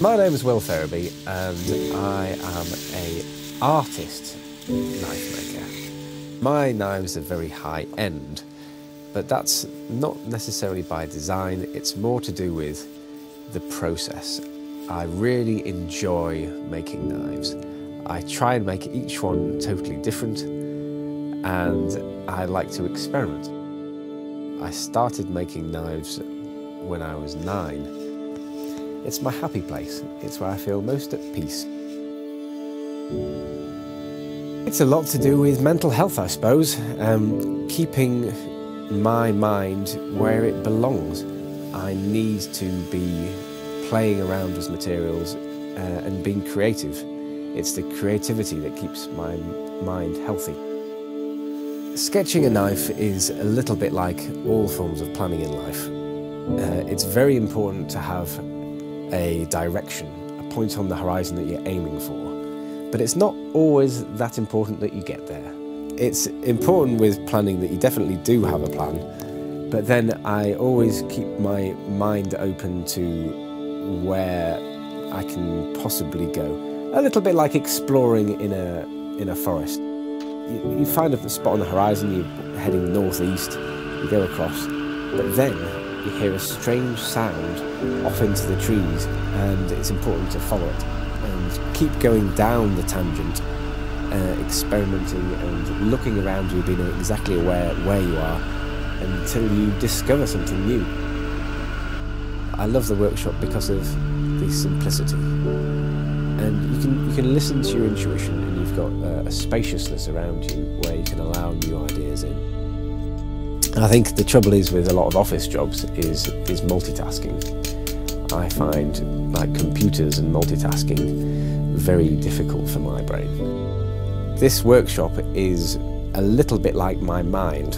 My name is Will Ferraby and I am an artist knife maker. My knives are very high end, but that's not necessarily by design, it's more to do with the process. I really enjoy making knives. I try and make each one totally different, and I like to experiment. I started making knives when I was 9. It's my happy place. It's where I feel most at peace. It's a lot to do with mental health, I suppose. Keeping my mind where it belongs. I need to be playing around with materials and being creative. It's the creativity that keeps my mind healthy. Sketching a knife is a little bit like all forms of planning in life. It's very important to have a direction, a point on the horizon that you're aiming for. But it's not always that important that you get there. It's important with planning that you definitely do have a plan, but then I always keep my mind open to where I can possibly go. A little bit like exploring in a forest. You find a spot on the horizon, you're heading northeast, you go across, but then you hear a strange sound off into the trees, and it's important to follow it and keep going down the tangent, experimenting and looking around you, being exactly aware where you are until you discover something new. I love the workshop because of the simplicity, and you can listen to your intuition, and you've got a spaciousness around you where you can allow new ideas in. I think the trouble is with a lot of office jobs is multitasking. I find like computers and multitasking very difficult for my brain. This workshop is a little bit like my mind,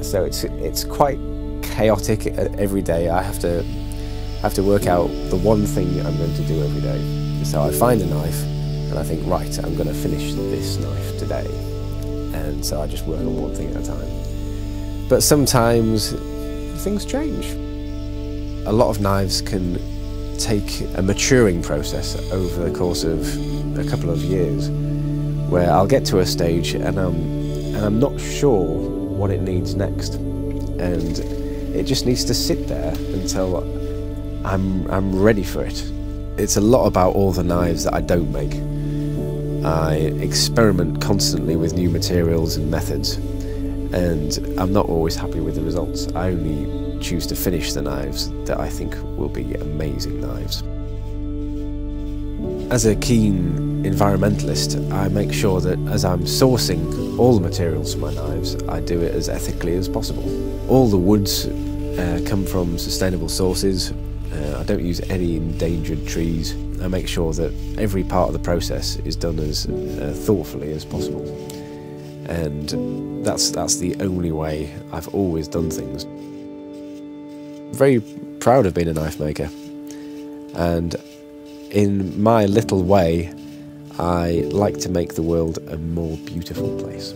so it's quite chaotic every day. I have to work out the one thing I'm going to do every day. So I find a knife and I think, right, I'm going to finish this knife today, and so I just work on one thing at a time. But sometimes things change. A lot of knives can take a maturing process over the course of a couple of years, where I'll get to a stage and I'm not sure what it needs next, and it just needs to sit there until I'm ready for it. It's a lot about all the knives that I don't make. I experiment constantly with new materials and methods, and I'm not always happy with the results. I only choose to finish the knives that I think will be amazing knives. As a keen environmentalist, I make sure that as I'm sourcing all the materials for my knives, I do it as ethically as possible. All the woods come from sustainable sources. I don't use any endangered trees. I make sure that every part of the process is done as thoughtfully as possible. And that's the only way I've always done things. I'm very proud of being a knife maker, and in my little way I like to make the world a more beautiful place.